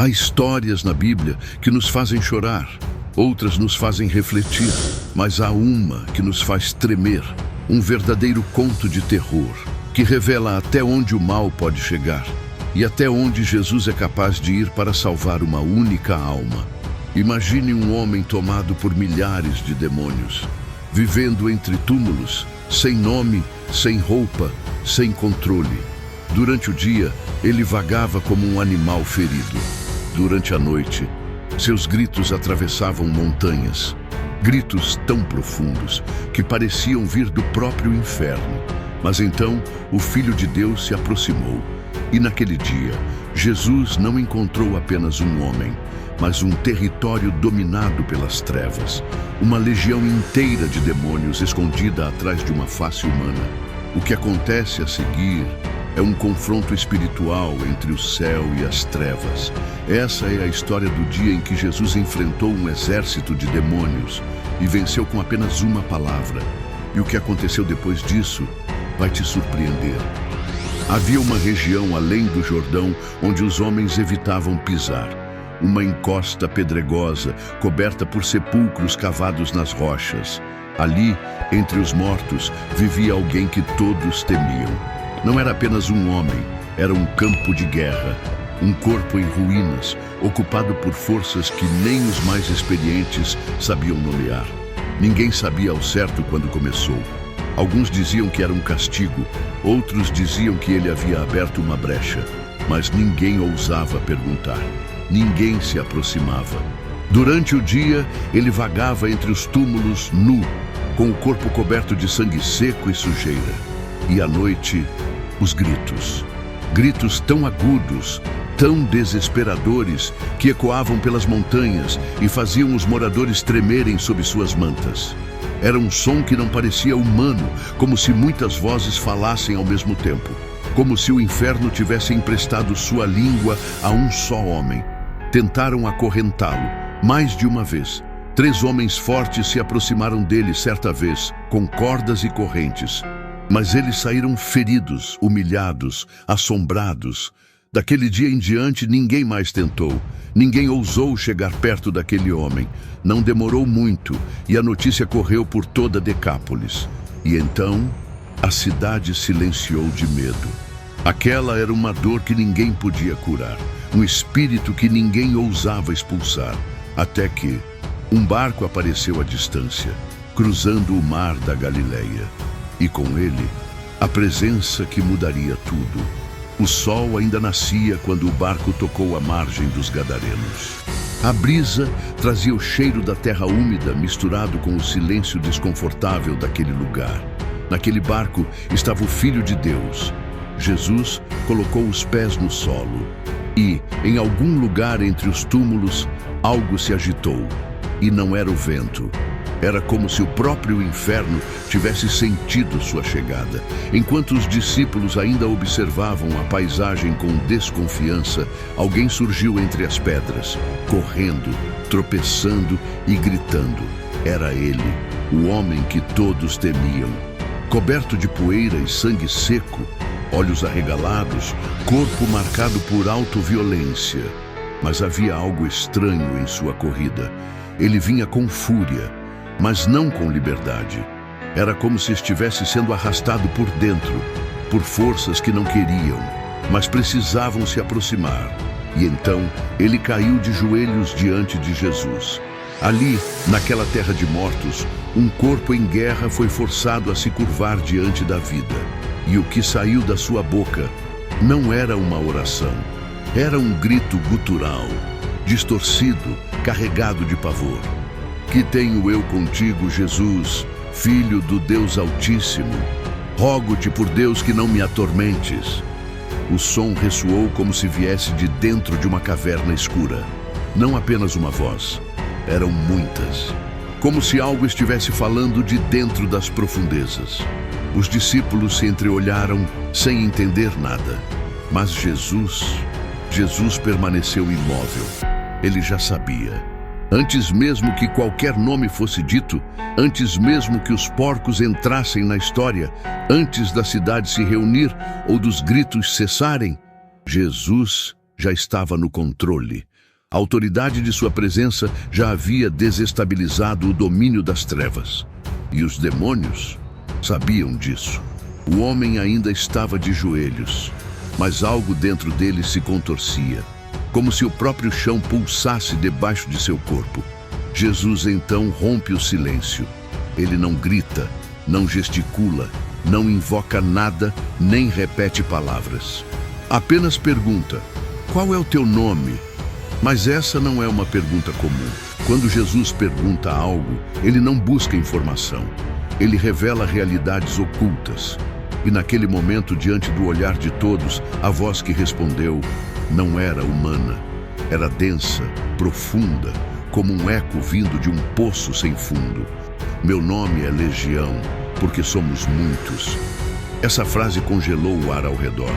Há histórias na Bíblia que nos fazem chorar, outras nos fazem refletir, mas há uma que nos faz tremer, um verdadeiro conto de terror, que revela até onde o mal pode chegar e até onde Jesus é capaz de ir para salvar uma única alma. Imagine um homem tomado por milhares de demônios, vivendo entre túmulos, sem nome, sem roupa, sem controle. Durante o dia, ele vagava como um animal ferido. Durante a noite, seus gritos atravessavam montanhas, gritos tão profundos que pareciam vir do próprio inferno. Mas então, o Filho de Deus se aproximou, e naquele dia, Jesus não encontrou apenas um homem, mas um território dominado pelas trevas, uma legião inteira de demônios escondida atrás de uma face humana. O que acontece a seguir é um confronto espiritual entre o céu e as trevas. Essa é a história do dia em que Jesus enfrentou um exército de demônios e venceu com apenas uma palavra. E o que aconteceu depois disso vai te surpreender. Havia uma região além do Jordão onde os homens evitavam pisar. Uma encosta pedregosa, coberta por sepulcros cavados nas rochas. Ali, entre os mortos, vivia alguém que todos temiam. Não era apenas um homem, era um campo de guerra. Um corpo em ruínas, ocupado por forças que nem os mais experientes sabiam nomear. Ninguém sabia ao certo quando começou. Alguns diziam que era um castigo, outros diziam que ele havia aberto uma brecha. Mas ninguém ousava perguntar. Ninguém se aproximava. Durante o dia, ele vagava entre os túmulos nu, com o corpo coberto de sangue seco e sujeira. E à noite, os gritos. Gritos tão agudos, tão desesperadores, que ecoavam pelas montanhas e faziam os moradores tremerem sob suas mantas. Era um som que não parecia humano, como se muitas vozes falassem ao mesmo tempo. Como se o inferno tivesse emprestado sua língua a um só homem. Tentaram acorrentá-lo, mais de uma vez. 3 homens fortes se aproximaram dele certa vez, com cordas e correntes. Mas eles saíram feridos, humilhados, assombrados. Daquele dia em diante, ninguém mais tentou. Ninguém ousou chegar perto daquele homem. Não demorou muito, e a notícia correu por toda Decápolis. E então, a cidade silenciou de medo. Aquela era uma dor que ninguém podia curar, um espírito que ninguém ousava expulsar. Até que um barco apareceu à distância, cruzando o mar da Galileia. E com ele, a presença que mudaria tudo. O sol ainda nascia quando o barco tocou a margem dos Gadarenos. A brisa trazia o cheiro da terra úmida misturado com o silêncio desconfortável daquele lugar. Naquele barco estava o Filho de Deus. Jesus colocou os pés no solo e, em algum lugar entre os túmulos, algo se agitou. E não era o vento. Era como se o próprio inferno tivesse sentido sua chegada. Enquanto os discípulos ainda observavam a paisagem com desconfiança, alguém surgiu entre as pedras, correndo, tropeçando e gritando. Era ele, o homem que todos temiam. Coberto de poeira e sangue seco, olhos arregalados, corpo marcado por autoviolência. Mas havia algo estranho em sua corrida. Ele vinha com fúria, mas não com liberdade. Era como se estivesse sendo arrastado por dentro, por forças que não queriam, mas precisavam se aproximar. E então, ele caiu de joelhos diante de Jesus. Ali, naquela terra de mortos, um corpo em guerra foi forçado a se curvar diante da vida. E o que saiu da sua boca não era uma oração. Era um grito gutural, distorcido, carregado de pavor. Que tenho eu contigo, Jesus, Filho do Deus Altíssimo? Rogo-te por Deus que não me atormentes. O som ressoou como se viesse de dentro de uma caverna escura. Não apenas uma voz, eram muitas. Como se algo estivesse falando de dentro das profundezas. Os discípulos se entreolharam sem entender nada. Mas Jesus permaneceu imóvel. Ele já sabia. Antes mesmo que qualquer nome fosse dito, antes mesmo que os porcos entrassem na história, antes da cidade se reunir ou dos gritos cessarem, Jesus já estava no controle. A autoridade de sua presença já havia desestabilizado o domínio das trevas. E os demônios sabiam disso. O homem ainda estava de joelhos, mas algo dentro dele se contorcia, como se o próprio chão pulsasse debaixo de seu corpo. Jesus então rompe o silêncio. Ele não grita, não gesticula, não invoca nada, nem repete palavras. Apenas pergunta: qual é o teu nome? Mas essa não é uma pergunta comum. Quando Jesus pergunta algo, ele não busca informação. Ele revela realidades ocultas. E naquele momento, diante do olhar de todos, a voz que respondeu não era humana. Era densa, profunda, como um eco vindo de um poço sem fundo. Meu nome é Legião, porque somos muitos. Essa frase congelou o ar ao redor.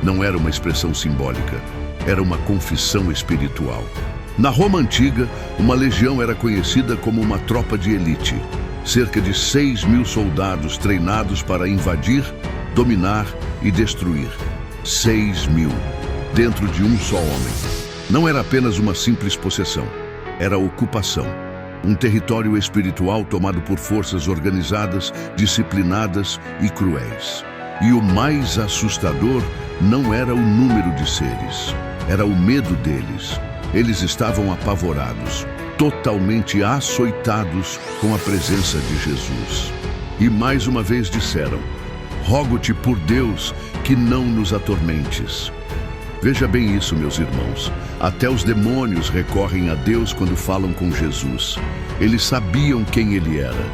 Não era uma expressão simbólica, era uma confissão espiritual. Na Roma antiga, uma legião era conhecida como uma tropa de elite. Cerca de 6.000 soldados treinados para invadir, dominar e destruir. 6.000, dentro de um só homem. Não era apenas uma simples possessão, era ocupação. Um território espiritual tomado por forças organizadas, disciplinadas e cruéis. E o mais assustador não era o número de seres, era o medo deles. Eles estavam apavorados, totalmente açoitados com a presença de Jesus. E mais uma vez disseram: rogo-te por Deus que não nos atormentes. Veja bem isso, meus irmãos. Até os demônios recorrem a Deus quando falam com Jesus. Eles sabiam quem ele era,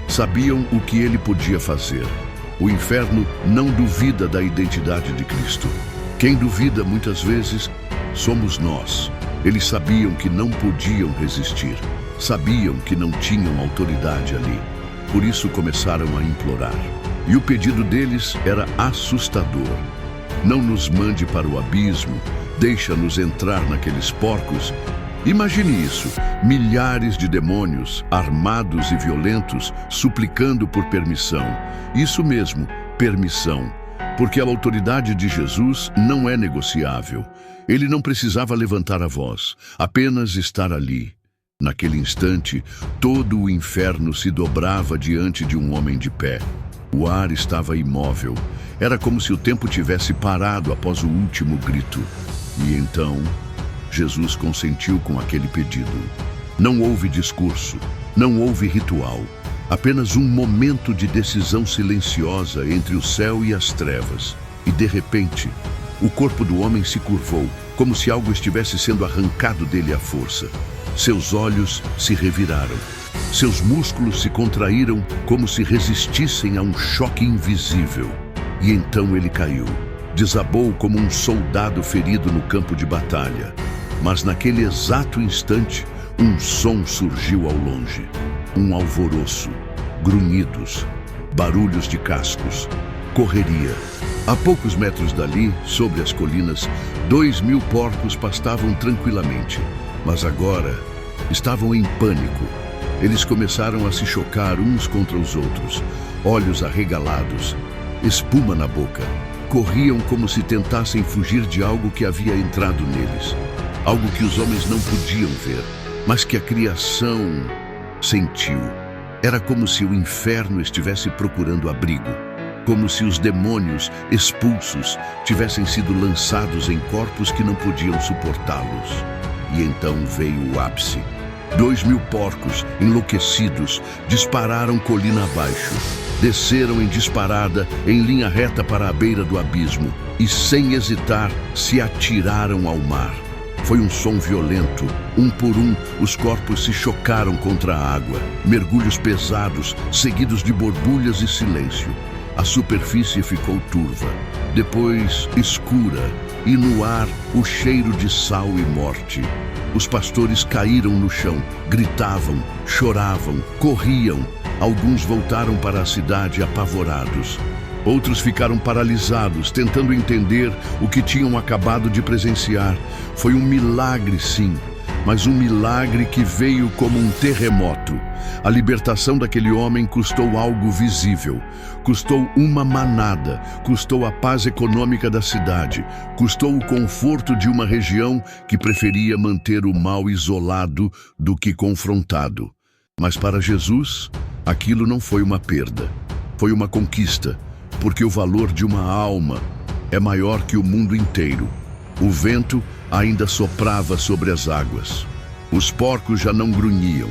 sabiam o que ele podia fazer. O inferno não duvida da identidade de Cristo. Quem duvida, muitas vezes, somos nós. Eles sabiam que não podiam resistir, sabiam que não tinham autoridade ali. Por isso começaram a implorar. E o pedido deles era assustador. Não nos mande para o abismo, deixa-nos entrar naqueles porcos. Imagine isso, milhares de demônios, armados e violentos, suplicando por permissão. Isso mesmo, permissão. Porque a autoridade de Jesus não é negociável. Ele não precisava levantar a voz, apenas estar ali. Naquele instante, todo o inferno se dobrava diante de um homem de pé. O ar estava imóvel. Era como se o tempo tivesse parado após o último grito. E então, Jesus consentiu com aquele pedido. Não houve discurso, não houve ritual. Apenas um momento de decisão silenciosa entre o céu e as trevas. E de repente, o corpo do homem se curvou, como se algo estivesse sendo arrancado dele à força. Seus olhos se reviraram. Seus músculos se contraíram como se resistissem a um choque invisível. E então ele caiu. Desabou como um soldado ferido no campo de batalha. Mas naquele exato instante, um som surgiu ao longe. Um alvoroço, grunhidos, barulhos de cascos, correria. A poucos metros dali, sobre as colinas, 2.000 porcos pastavam tranquilamente. Mas agora, estavam em pânico. Eles começaram a se chocar uns contra os outros, olhos arregalados, espuma na boca. Corriam como se tentassem fugir de algo que havia entrado neles. Algo que os homens não podiam ver, mas que a criação sentiu. Era como se o inferno estivesse procurando abrigo. Como se os demônios expulsos tivessem sido lançados em corpos que não podiam suportá-los. E então veio o ápice. 2.000 porcos, enlouquecidos, dispararam colina abaixo. Desceram em disparada, em linha reta para a beira do abismo. E sem hesitar, se atiraram ao mar. Foi um som violento. Um por um, os corpos se chocaram contra a água. Mergulhos pesados, seguidos de borbulhas e silêncio. A superfície ficou turva, depois escura, e no ar o cheiro de sal e morte. Os pastores caíram no chão, gritavam, choravam, corriam. Alguns voltaram para a cidade apavorados. Outros ficaram paralisados, tentando entender o que tinham acabado de presenciar. Foi um milagre, sim, mas um milagre que veio como um terremoto. A libertação daquele homem custou algo visível, custou uma manada, custou a paz econômica da cidade, custou o conforto de uma região que preferia manter o mal isolado do que confrontado. Mas para Jesus, aquilo não foi uma perda, foi uma conquista, porque o valor de uma alma é maior que o mundo inteiro. O vento ainda soprava sobre as águas. Os porcos já não grunhiam.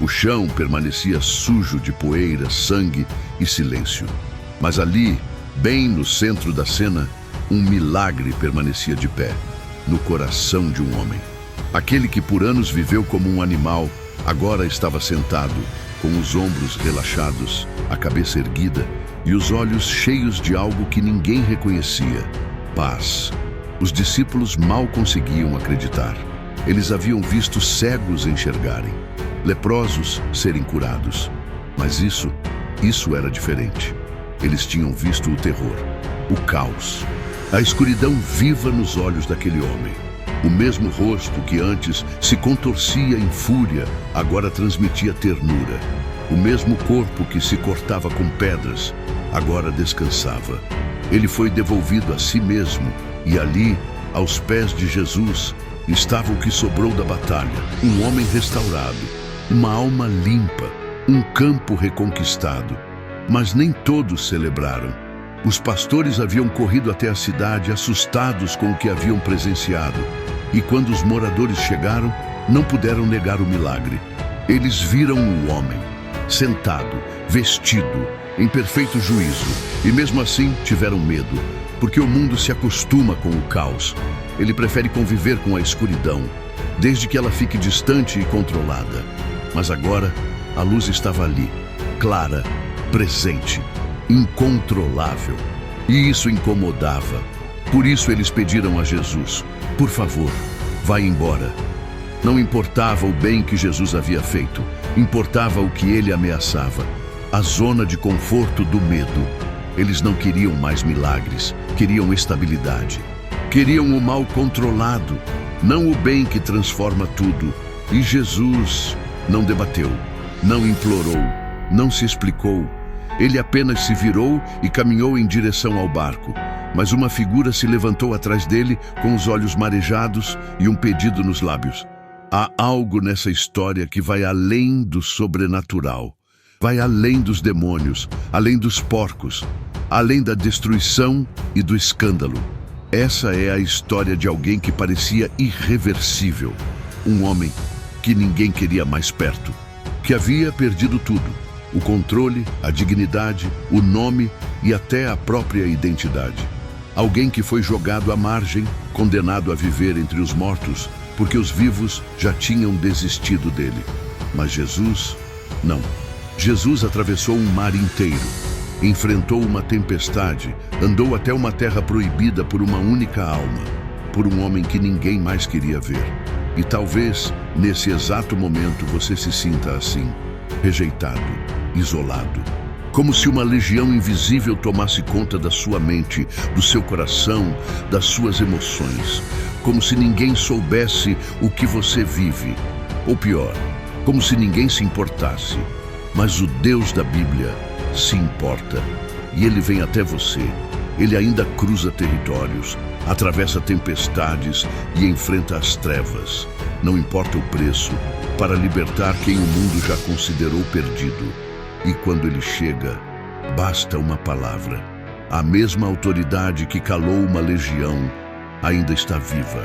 O chão permanecia sujo de poeira, sangue e silêncio. Mas ali, bem no centro da cena, um milagre permanecia de pé, no coração de um homem. Aquele que por anos viveu como um animal, agora estava sentado, com os ombros relaxados, a cabeça erguida e os olhos cheios de algo que ninguém reconhecia: paz. Os discípulos mal conseguiam acreditar. Eles haviam visto cegos enxergarem, leprosos serem curados. Mas isso era diferente. Eles tinham visto o terror, o caos, a escuridão viva nos olhos daquele homem. O mesmo rosto que antes se contorcia em fúria, agora transmitia ternura. O mesmo corpo que se cortava com pedras, agora descansava. Ele foi devolvido a si mesmo, e ali, aos pés de Jesus, estava o que sobrou da batalha: um homem restaurado, uma alma limpa, um campo reconquistado. Mas nem todos celebraram. Os pastores haviam corrido até a cidade, assustados com o que haviam presenciado. E quando os moradores chegaram, não puderam negar o milagre. Eles viram o homem, sentado, vestido, em perfeito juízo, e mesmo assim tiveram medo, porque o mundo se acostuma com o caos. Ele prefere conviver com a escuridão, desde que ela fique distante e controlada. Mas agora, a luz estava ali, clara, presente, incontrolável. E isso incomodava. Por isso eles pediram a Jesus: por favor, vá embora. Não importava o bem que Jesus havia feito, importava o que ele ameaçava: a zona de conforto do medo. Eles não queriam mais milagres, queriam estabilidade. Queriam o mal controlado, não o bem que transforma tudo. E Jesus não debateu, não implorou, não se explicou. Ele apenas se virou e caminhou em direção ao barco. Mas uma figura se levantou atrás dele, com os olhos marejados e um pedido nos lábios. Há algo nessa história que vai além do sobrenatural. Vai além dos demônios, além dos porcos, além da destruição e do escândalo. Essa é a história de alguém que parecia irreversível. Um homem que ninguém queria mais perto, que havia perdido tudo: o controle, a dignidade, o nome e até a própria identidade. Alguém que foi jogado à margem, condenado a viver entre os mortos, porque os vivos já tinham desistido dele. Mas Jesus, não. Jesus atravessou um mar inteiro, enfrentou uma tempestade, andou até uma terra proibida por uma única alma, por um homem que ninguém mais queria ver. E talvez, nesse exato momento, você se sinta assim, rejeitado, isolado. Como se uma legião invisível tomasse conta da sua mente, do seu coração, das suas emoções. Como se ninguém soubesse o que você vive. Ou pior, como se ninguém se importasse. Mas o Deus da Bíblia se importa. E Ele vem até você. Ele ainda cruza territórios, atravessa tempestades e enfrenta as trevas. Não importa o preço, para libertar quem o mundo já considerou perdido. E quando ele chega, basta uma palavra. A mesma autoridade que calou uma legião ainda está viva,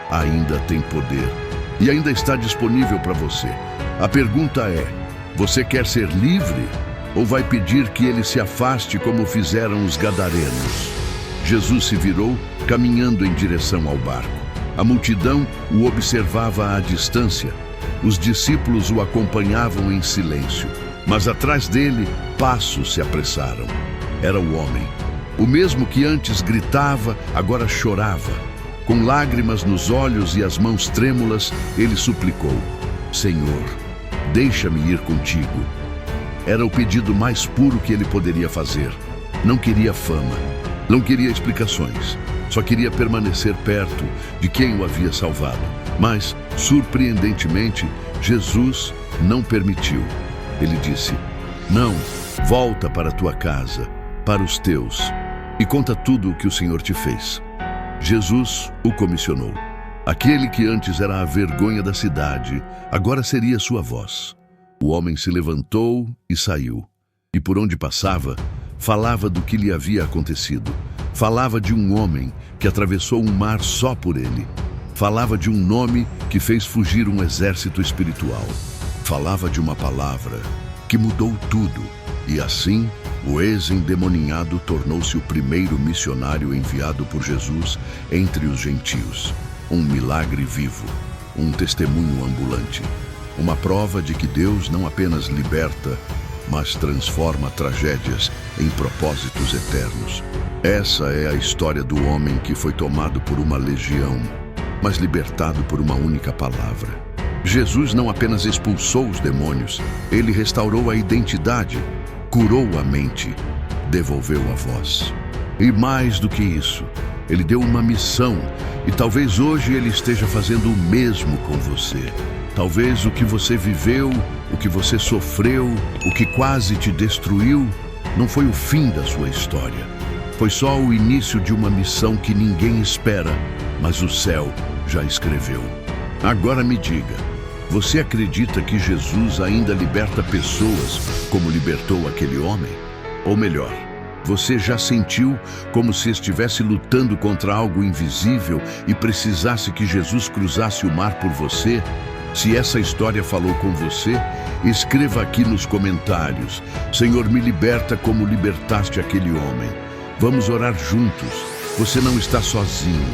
ainda tem poder e ainda está disponível para você. A pergunta é: você quer ser livre ou vai pedir que ele se afaste como fizeram os gadarenos? Jesus se virou, caminhando em direção ao barco. A multidão o observava à distância. Os discípulos o acompanhavam em silêncio. Mas atrás dele, passos se apressaram. Era o homem. O mesmo que antes gritava, agora chorava. Com lágrimas nos olhos e as mãos trêmulas, ele suplicou: Senhor, deixa-me ir contigo. Era o pedido mais puro que ele poderia fazer. Não queria fama, não queria explicações. Só queria permanecer perto de quem o havia salvado. Mas, surpreendentemente, Jesus não permitiu. Ele disse: "Não, volta para a tua casa, para os teus, e conta tudo o que o Senhor te fez." Jesus o comissionou. Aquele que antes era a vergonha da cidade, agora seria sua voz. O homem se levantou e saiu. E por onde passava, falava do que lhe havia acontecido. Falava de um homem que atravessou um mar só por ele. Falava de um nome que fez fugir um exército espiritual. Falava de uma palavra que mudou tudo. E assim, o ex-endemoninhado tornou-se o primeiro missionário enviado por Jesus entre os gentios. Um milagre vivo, um testemunho ambulante. Uma prova de que Deus não apenas liberta, mas transforma tragédias em propósitos eternos. Essa é a história do homem que foi tomado por uma legião, mas libertado por uma única palavra. Jesus não apenas expulsou os demônios, ele restaurou a identidade, curou a mente, devolveu a voz. E mais do que isso, ele deu uma missão, e talvez hoje ele esteja fazendo o mesmo com você. Talvez o que você viveu, o que você sofreu, o que quase te destruiu, não foi o fim da sua história. Foi só o início de uma missão que ninguém espera, mas o céu já escreveu. Agora me diga, você acredita que Jesus ainda liberta pessoas como libertou aquele homem? Ou melhor, você já sentiu como se estivesse lutando contra algo invisível e precisasse que Jesus cruzasse o mar por você? Se essa história falou com você, escreva aqui nos comentários: "Senhor, me liberta como libertaste aquele homem." Vamos orar juntos. Você não está sozinho.